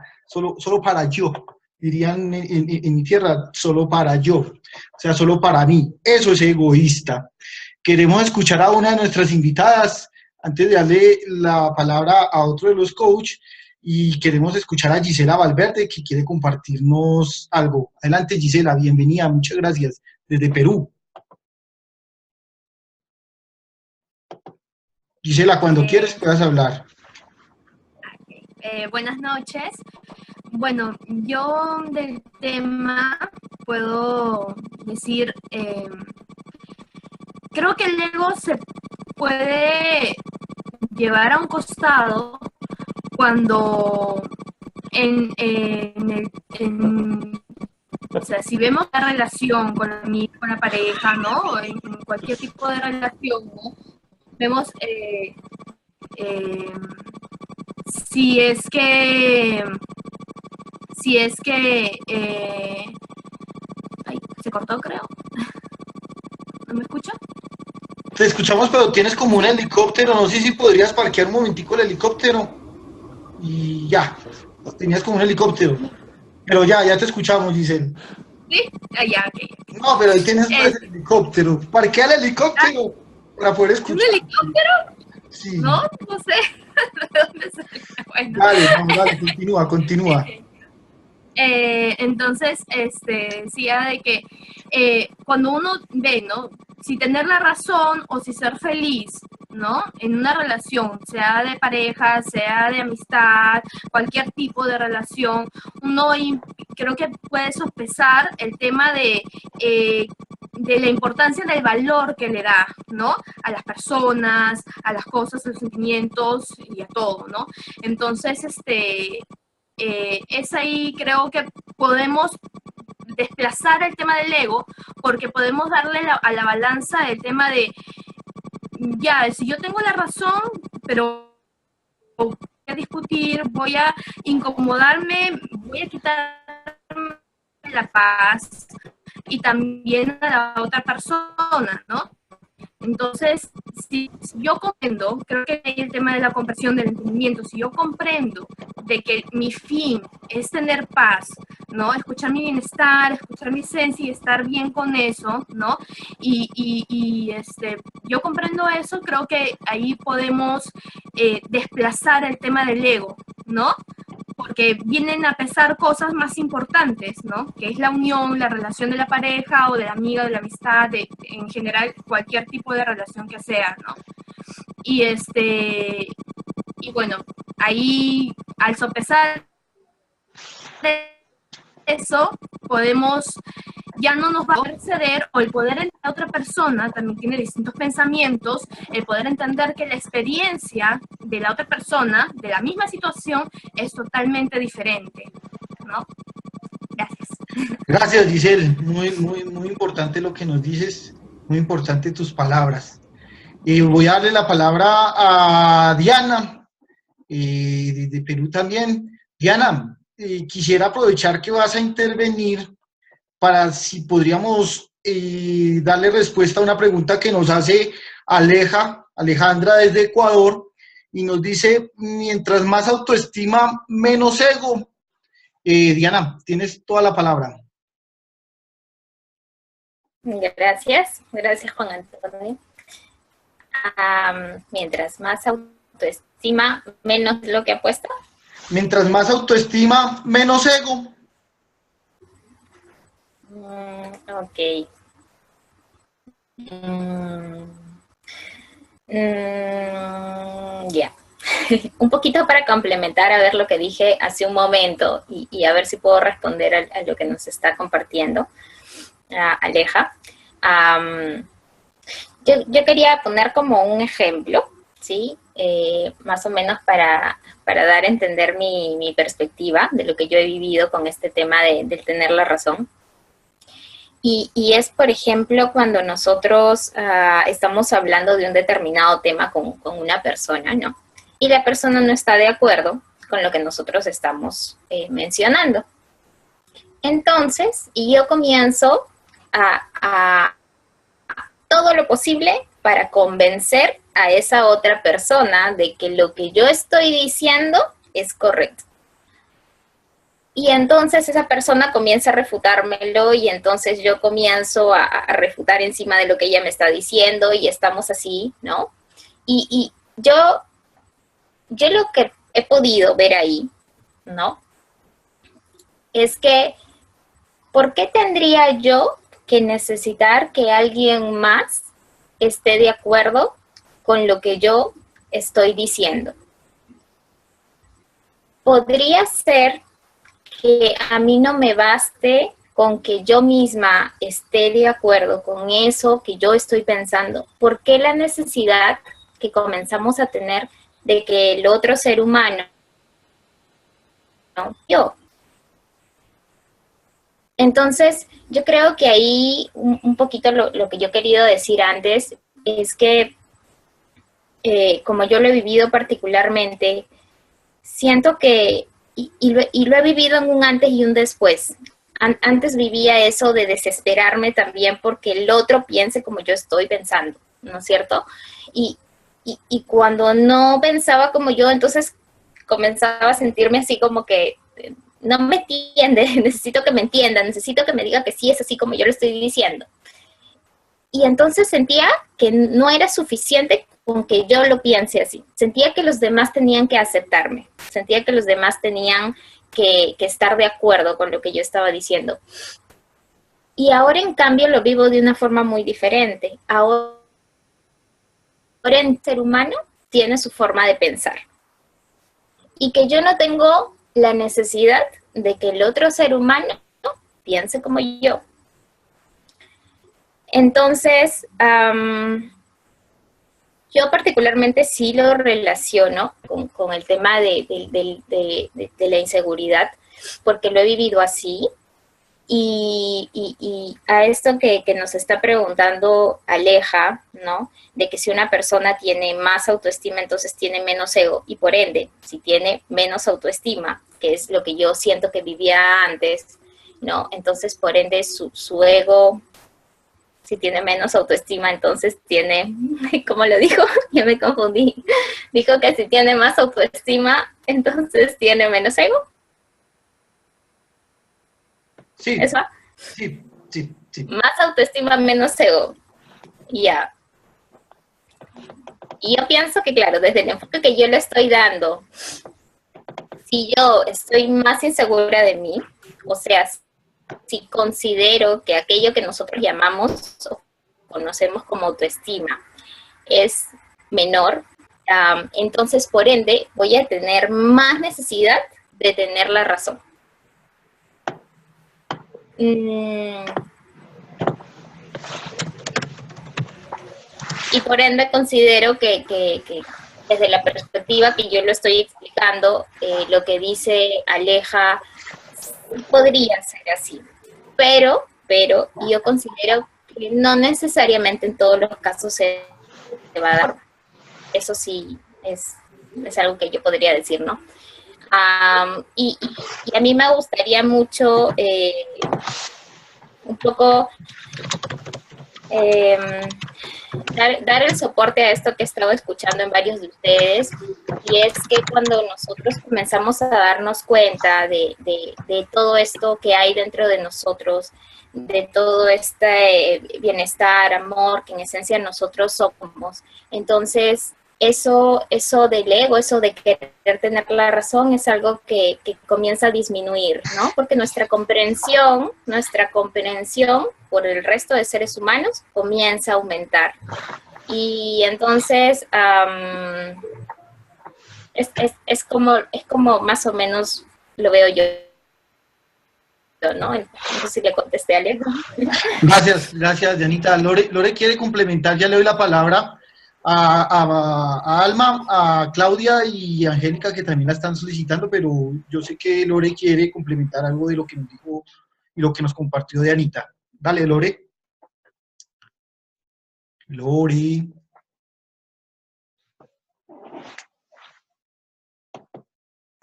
yo, dirían en mi tierra, solo para yo, o sea, solo para mí. Eso es egoísta. Queremos escuchar a una de nuestras invitadas, antes de darle la palabra a otro de los coaches, y queremos escuchar a Gisela Valverde, que quiere compartirnos algo. Adelante, Gisela, bienvenida, muchas gracias, desde Perú. Gisela, cuando quieres puedas hablar. Buenas noches. Bueno, yo del tema puedo decir, creo que el ego se puede llevar a un costado cuando o sea, si vemos la relación con la pareja, ¿no? En cualquier tipo de relación, ¿no? Vemos si es que ay, se cortó, creo. ¿No me escucha? Te escuchamos, pero tienes como un helicóptero, no sé si podrías parquear un momentico el helicóptero. Y ya, tenías como un helicóptero. Pero ya te escuchamos, Giselle. ¿Sí? Ya, ok. No, pero ahí tienes el helicóptero. Parquea el helicóptero para poder escuchar. ¿Un helicóptero? Sí. No sé. ¿De dónde sale? Bueno. Dale, continúa. Entonces, decía de que cuando uno ve, ¿no? Si tener la razón o si ser feliz, ¿no? En una relación, sea de pareja, sea de amistad, cualquier tipo de relación, uno creo que puede sopesar el tema de la importancia del valor que le da, ¿no? A las personas, a las cosas, a los sentimientos y a todo, ¿no? Entonces, es ahí creo que podemos desplazar el tema del ego, porque podemos darle a la balanza el tema de, ya, si yo tengo la razón, pero voy a discutir, voy a incomodarme, voy a quitar la paz y también a la otra persona, ¿no? Entonces, si yo comprendo, creo que hay el tema de la comprensión, del entendimiento, si yo comprendo de que mi fin es tener paz, ¿no? Escuchar mi bienestar, escuchar mi esencia y estar bien con eso, ¿no? Yo comprendo eso, creo que ahí podemos desplazar el tema del ego, ¿no? Porque vienen a pesar cosas más importantes, ¿no? Que es la unión, la relación de la pareja o de la amiga, de la amistad, en general cualquier tipo de relación que sea, ¿no? Y bueno, ahí al sopesar eso, ya no nos va a poder ceder, o el poder entender a otra persona también tiene distintos pensamientos, el poder entender que la experiencia de la otra persona, de la misma situación, es totalmente diferente, ¿no? Gracias. Gracias, Giselle. Muy importante lo que nos dices, muy importante tus palabras. Voy a darle la palabra a Diana, de Perú también. Diana, quisiera aprovechar que vas a intervenir para si podríamos darle respuesta a una pregunta que nos hace Alejandra desde Ecuador, y nos dice, mientras más autoestima, menos ego. Diana, tienes toda la palabra. Gracias Juan Antonio. Mientras más autoestima autoestima, menos lo que apuesta. Mientras más autoestima, menos ego. Ok. Ya. Un poquito para complementar a ver lo que dije hace un momento y a ver si puedo responder a lo que nos está compartiendo Aleja. Yo quería poner como un ejemplo, ¿sí? Más o menos para dar a entender mi perspectiva de lo que yo he vivido con este tema del tener la razón. Y es, por ejemplo, cuando nosotros estamos hablando de un determinado tema con una persona, ¿no? Y la persona no está de acuerdo con lo que nosotros estamos mencionando. Entonces, y yo comienzo a todo lo posible para convencer a esa otra persona de que lo que yo estoy diciendo es correcto. Y entonces esa persona comienza a refutármelo y entonces yo comienzo a refutar encima de lo que ella me está diciendo y estamos así, ¿no? Y yo lo que he podido ver ahí, ¿no? Es que, ¿por qué tendría yo que necesitar que alguien más esté de acuerdo con lo que yo estoy diciendo? Podría ser que a mí no me baste con que yo misma esté de acuerdo con eso que yo estoy pensando. ¿Por qué la necesidad que comenzamos a tener de que el otro ser humano, no, yo? Entonces, yo creo que ahí un poquito lo que yo he querido decir antes es que, como yo lo he vivido particularmente, siento que, y lo he vivido en un antes y un después. Antes vivía eso de desesperarme también porque el otro piense como yo estoy pensando, ¿no es cierto? Y cuando no pensaba como yo, entonces comenzaba a sentirme así como que no me entiende, necesito que me entienda, necesito que me diga que sí es así como yo lo estoy diciendo. Y entonces sentía que no era suficiente con que yo lo piense así. Sentía que los demás tenían que aceptarme. Sentía que los demás tenían que estar de acuerdo con lo que yo estaba diciendo. Y ahora, en cambio, lo vivo de una forma muy diferente. Ahora el ser humano tiene su forma de pensar. Y que yo no tengo la necesidad de que el otro ser humano piense como yo. Entonces, yo particularmente sí lo relaciono con el tema de la inseguridad, porque lo he vivido así. Y a esto que nos está preguntando Aleja, ¿no? De que si una persona tiene más autoestima, entonces tiene menos ego. Y por ende, si tiene menos autoestima, que es lo que yo siento que vivía antes, ¿no? Entonces, por ende, su ego, si tiene menos autoestima, entonces tiene, ¿cómo lo dijo? Ya me confundí. Dijo que si tiene más autoestima, entonces tiene menos ego. Sí. ¿Eso? Sí. Más autoestima, menos ego. Ya. Y yo pienso que, claro, desde el enfoque que yo le estoy dando, si yo estoy más insegura de mí, o sea, si considero que aquello que nosotros llamamos o conocemos como autoestima es menor, entonces, por ende, voy a tener más necesidad de tener la razón. Y por ende considero que desde la perspectiva que yo lo estoy explicando, lo que dice Aleja podría ser así, pero yo considero que no necesariamente en todos los casos se va a dar. Eso sí es algo que yo podría decir, ¿no? Y a mí me gustaría mucho un poco dar el soporte a esto que he estado escuchando en varios de ustedes, y es que cuando nosotros comenzamos a darnos cuenta de todo esto que hay dentro de nosotros, de todo este bienestar, amor, que en esencia nosotros somos, entonces eso del ego, eso de querer tener la razón es algo que comienza a disminuir, ¿no? Porque nuestra comprensión por el resto de seres humanos comienza a aumentar. Y entonces es como más o menos lo veo yo, ¿no? No sé si le contesté a Alejo. Gracias, Dianita. Lore quiere complementar, ya le doy la palabra a Alma, a Claudia y a Angélica, que también la están solicitando, pero yo sé que Lore quiere complementar algo de lo que nos dijo y lo que nos compartió de Anita. Dale, Lore. Lore.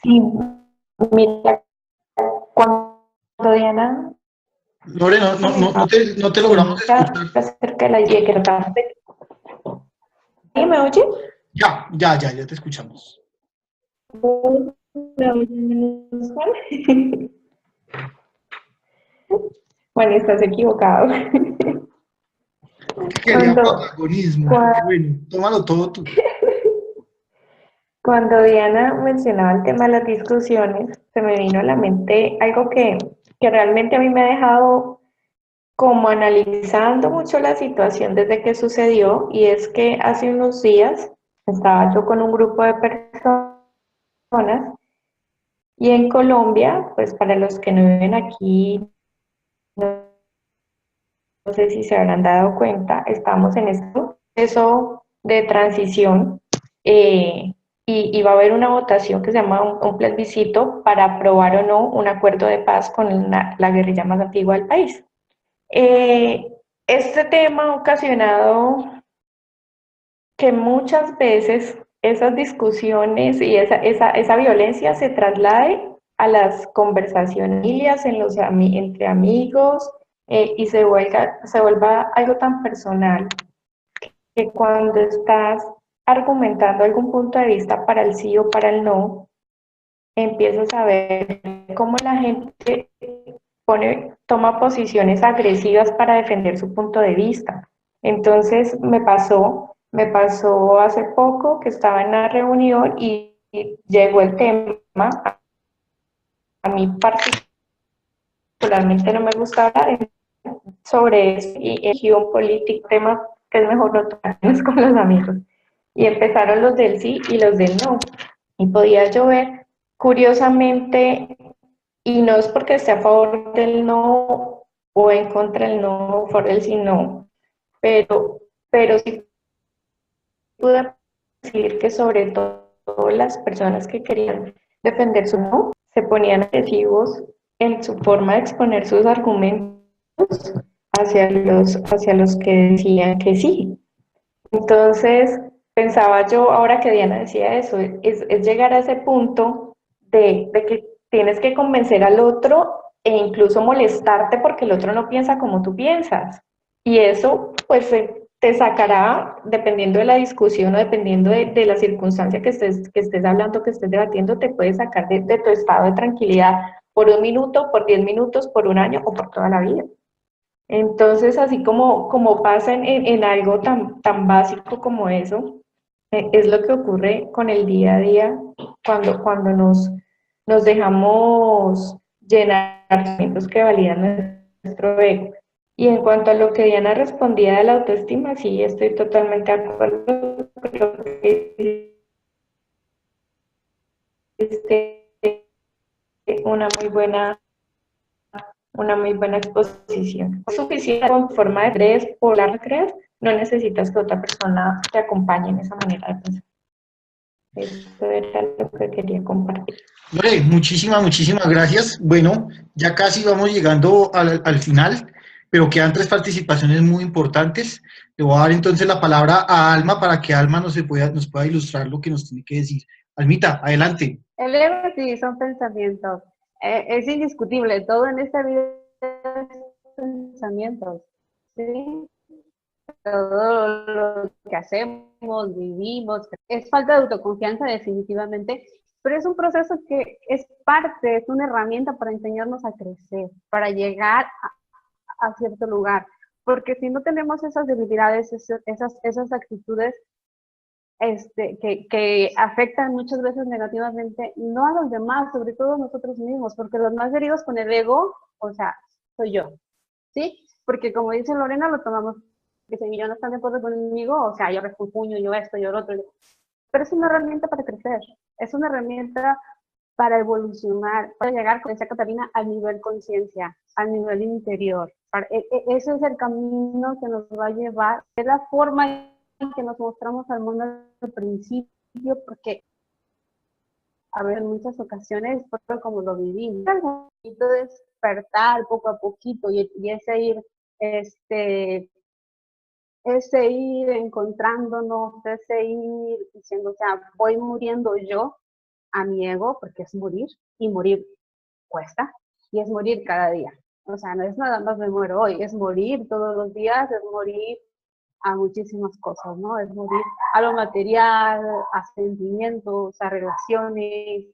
Sí, mira, cuando Diana Lore, no te logramos escuchar. acerca de la llegar. ¿Sí me oye? Ya te escuchamos. Bueno, estás equivocado. Quería protagonismo. Bueno, tómalo todo tú. Cuando Diana mencionaba el tema de las discusiones, se me vino a la mente algo que realmente a mí me ha dejado como analizando mucho la situación desde que sucedió, y es que hace unos días estaba yo con un grupo de personas y en Colombia, pues para los que no viven aquí, no sé si se habrán dado cuenta, estamos en este proceso de transición y va a haber una votación que se llama un plebiscito para aprobar o no un acuerdo de paz con la guerrilla más antigua del país. Este tema ha ocasionado que muchas veces esas discusiones y esa violencia se traslade a las conversaciones entre amigos y se vuelva algo tan personal que cuando estás argumentando algún punto de vista para el sí o para el no, empiezas a ver cómo la gente toma posiciones agresivas para defender su punto de vista. Entonces me pasó hace poco que estaba en una reunión y llegó el tema, a mí particularmente no me gusta hablar sobre eso y elegí un político, tema que es mejor no tocar con los amigos. Y empezaron los del sí y los del no. Y podía llover, curiosamente, y no es porque esté a favor del no o en contra del no, a favor del sí, no, pero sí pude decir que sobre todo las personas que querían defender su no se ponían agresivos en su forma de exponer sus argumentos hacia los que decían que sí. Entonces, pensaba yo, ahora que Diana decía eso, es llegar a ese punto de que tienes que convencer al otro e incluso molestarte porque el otro no piensa como tú piensas. Y eso, pues, te sacará, dependiendo de la discusión o dependiendo de la circunstancia que estés hablando, que estés debatiendo, te puede sacar de tu estado de tranquilidad por un minuto, por 10 minutos, por un año o por toda la vida. Entonces, así como pasa en algo tan básico como eso, es lo que ocurre con el día a día cuando nos dejamos llenar de argumentos que validan nuestro ego. Y en cuanto a lo que Diana respondía de la autoestima, sí, estoy totalmente de acuerdo. Creo que es una muy buena exposición. Es suficiente con forma de creer, por la creer, no necesitas que otra persona te acompañe en esa manera de pensar. Eso era lo que quería compartir. Lore, muchísimas gracias. Bueno, ya casi vamos llegando al final, pero quedan 3 participaciones muy importantes. Le voy a dar entonces la palabra a Alma para que Alma nos pueda ilustrar lo que nos tiene que decir. Almita, adelante. El ego sí son pensamientos. Es indiscutible, todo en esta vida es pensamientos. ¿Sí? Todo lo que hacemos, vivimos, es falta de autoconfianza definitivamente, pero es un proceso que es parte, es una herramienta para enseñarnos a crecer, para llegar a cierto lugar, porque si no tenemos esas debilidades, esas actitudes, que afectan muchas veces negativamente, no a los demás, sobre todo a nosotros mismos, porque los más heridos con el ego, o sea, soy yo, ¿sí? Porque como dice Lorena, lo tomamos, que si yo no están de acuerdo conmigo, o sea, yo refunfuño, yo esto, yo lo otro, pero es una herramienta para crecer, es una herramienta para evolucionar, para llegar, como decía Catalina, al nivel conciencia, al nivel interior. Ese es el camino que nos va a llevar, es la forma en que nos mostramos al mundo al principio, porque a ver, en muchas ocasiones fue como lo vivimos. Entonces, despertar poco a poquito y ese ir encontrándonos, ese ir diciendo, o sea, voy muriendo yo a mi ego, porque es morir, y morir cuesta, y es morir cada día. O sea, no es nada más me muero hoy, es morir todos los días, es morir a muchísimas cosas, ¿no? Es morir a lo material, a sentimientos, a relaciones,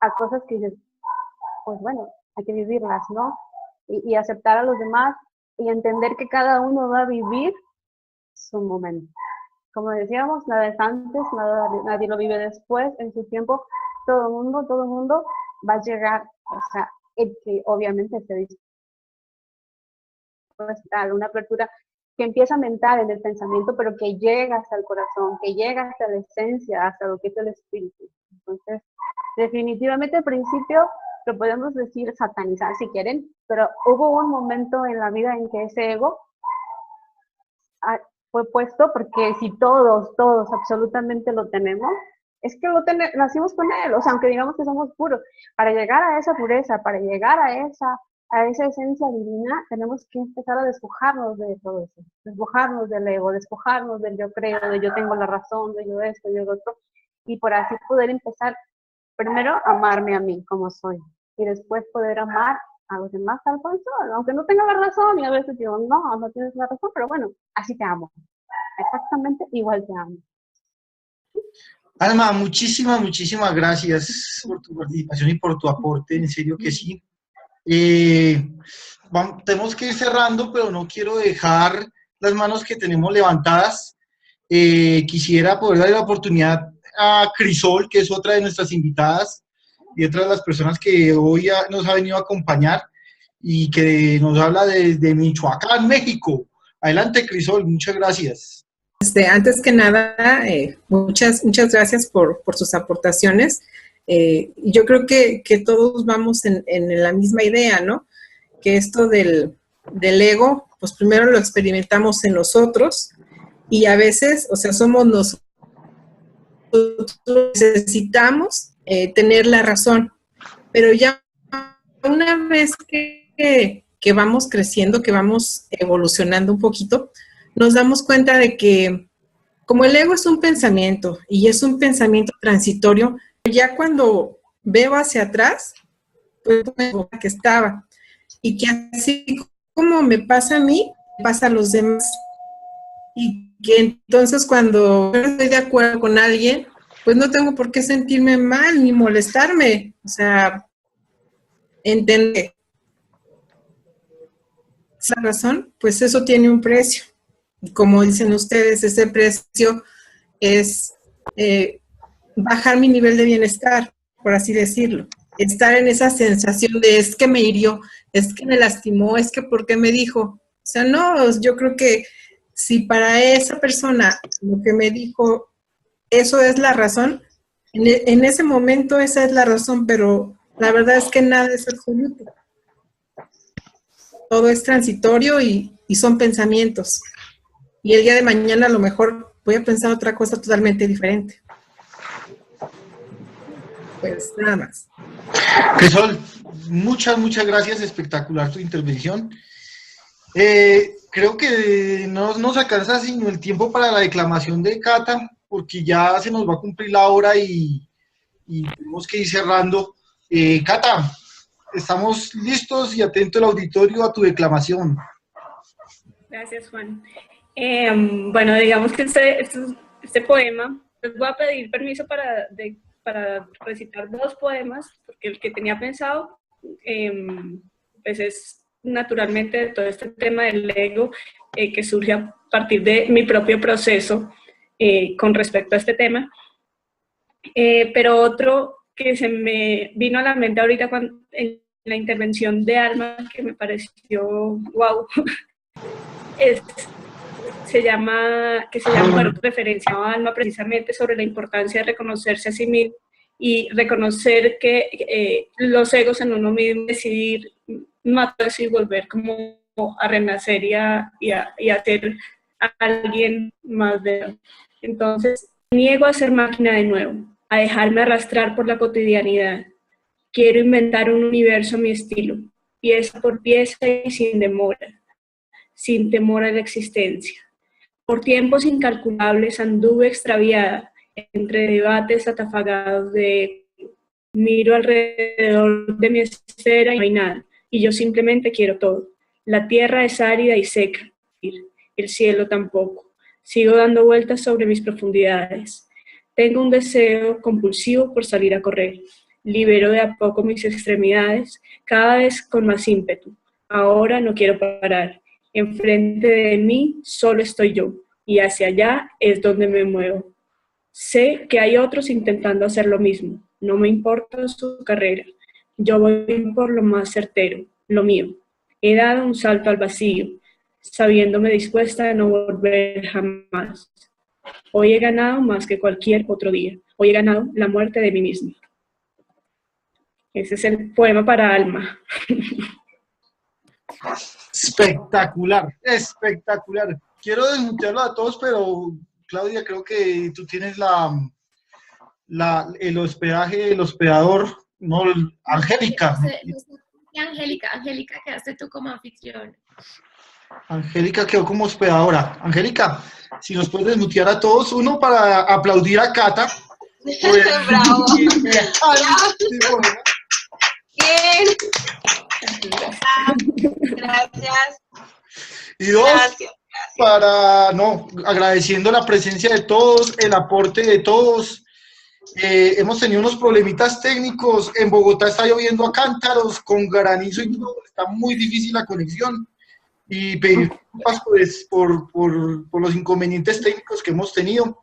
a cosas que, pues bueno, hay que vivirlas, ¿no? Y aceptar a los demás y entender que cada uno va a vivir su momento. Como decíamos, nada es antes, nadie lo vive después, en su tiempo, todo el mundo va a llegar, o sea, el que obviamente se dice, una apertura que empieza mental en el pensamiento, pero que llega hasta el corazón, que llega hasta la esencia, hasta lo que es el espíritu. Entonces, definitivamente al principio lo podemos decir satanizar si quieren, pero hubo un momento en la vida en que ese ego fue puesto, porque si todos, absolutamente lo tenemos, es que nacimos con él, o sea, aunque digamos que somos puros, para llegar a esa pureza, para llegar a esa esencia divina, tenemos que empezar a despojarnos de todo eso, despojarnos del ego, despojarnos del yo creo, de yo tengo la razón, de yo esto, yo lo otro, y por así poder empezar, primero, amarme a mí como soy, y después poder amar a los demás tal cual son, aunque no tenga la razón, y a veces digo, no tienes la razón, pero bueno, así te amo, exactamente igual te amo. Alma, muchísimas gracias por tu participación y por tu aporte, en serio que sí. Tenemos que ir cerrando, pero no quiero dejar las manos que tenemos levantadas. Quisiera poder darle la oportunidad a Crisol, que es otra de nuestras invitadas y otra de las personas que hoy nos ha venido a acompañar y que nos habla desde Michoacán, México. Adelante, Crisol, muchas gracias. Antes que nada, muchas gracias por sus aportaciones. Yo creo que todos vamos en la misma idea, ¿no? Que esto del ego, pues primero lo experimentamos en nosotros y a veces, o sea, somos nosotros, necesitamos tener la razón, pero ya una vez que vamos creciendo, que vamos evolucionando un poquito, nos damos cuenta de que como el ego es un pensamiento y es un pensamiento transitorio, ya cuando veo hacia atrás, pues que estaba. Y que así como me pasa a mí, me pasa a los demás. Y que entonces cuando estoy de acuerdo con alguien, pues no tengo por qué sentirme mal ni molestarme. O sea, entender esa razón, pues eso tiene un precio. Y como dicen ustedes, ese precio es bajar mi nivel de bienestar, por así decirlo. Estar en esa sensación de es que me hirió, es que me lastimó, es que ¿por qué me dijo? O sea, no, yo creo que si para esa persona lo que me dijo, eso es la razón, en ese momento esa es la razón, pero la verdad es que nada es absoluto. Todo es transitorio y son pensamientos. Y el día de mañana a lo mejor voy a pensar otra cosa totalmente diferente. Pues nada más. Crisol, muchas gracias, espectacular tu intervención. Creo que no nos alcanza sino el tiempo para la declamación de Cata, porque ya se nos va a cumplir la hora y tenemos que ir cerrando. Cata, estamos listos y atento el auditorio a tu declamación. Gracias, Juan. Bueno, digamos que este poema, les voy a pedir permiso para recitar 2 poemas, porque el que tenía pensado, pues es naturalmente de todo este tema del ego que surge a partir de mi propio proceso con respecto a este tema. Pero otro que se me vino a la mente ahorita en la intervención de Alma, que me pareció wow, se llama bueno, referencia a Alma precisamente sobre la importancia de reconocerse a sí mismo y reconocer que los egos en uno mismo, decidir matarse y volver como a renacer y a ser alguien más de... Entonces, niego a ser máquina de nuevo, a dejarme arrastrar por la cotidianidad. Quiero inventar un universo a mi estilo, pieza por pieza y sin demora, sin temor a la existencia. Por tiempos incalculables anduve extraviada entre debates atafagados de miro alrededor de mi esfera y no hay nada, y yo simplemente quiero todo. La tierra es árida y seca, el cielo tampoco. Sigo dando vueltas sobre mis profundidades. Tengo un deseo compulsivo por salir a correr. Libero de a poco mis extremidades, cada vez con más ímpetu. Ahora no quiero parar. Enfrente de mí solo estoy yo, y hacia allá es donde me muevo. Sé que hay otros intentando hacer lo mismo. No me importa su carrera. Yo voy por lo más certero, lo mío. He dado un salto al vacío, sabiéndome dispuesta a no volver jamás. Hoy he ganado más que cualquier otro día. Hoy he ganado la muerte de mí misma. Ese es el poema para Alma. Espectacular, espectacular. Quiero desmutearlo a todos, pero Claudia, creo que tú tienes el hospedaje, el hospedador, no, Angélica. Angélica, quedaste tú como anfitrión. Angélica quedó como hospedadora. Angélica, si nos puedes desmutear a todos, uno para aplaudir a Cata. Pues, ¡Bravo! Bien. Gracias. Y dos, gracias. Agradeciendo la presencia de todos, el aporte de todos. Hemos tenido unos problemitas técnicos. En Bogotá está lloviendo a cántaros, con granizo y todo. Está muy difícil la conexión. Y pedir disculpas pues, por los inconvenientes técnicos que hemos tenido.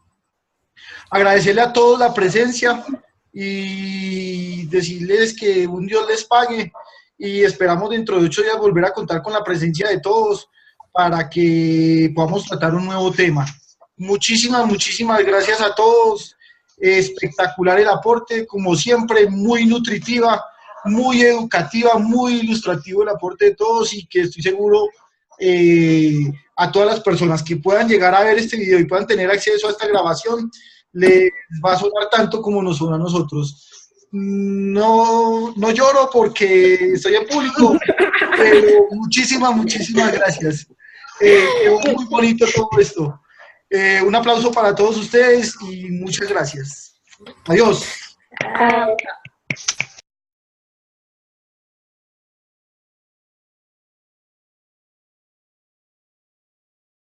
Agradecerle a todos la presencia y decirles que un Dios les pague. Y esperamos dentro de 8 días volver a contar con la presencia de todos para que podamos tratar un nuevo tema. Muchísimas gracias a todos. Espectacular el aporte, como siempre, muy nutritiva, muy educativa, muy ilustrativo el aporte de todos y que estoy seguro a todas las personas que puedan llegar a ver este video y puedan tener acceso a esta grabación, les va a sonar tanto como nos suena a nosotros. No lloro porque estoy en público, pero muchísimas gracias. Quedó muy bonito todo esto. Un aplauso para todos ustedes y muchas gracias. Adiós.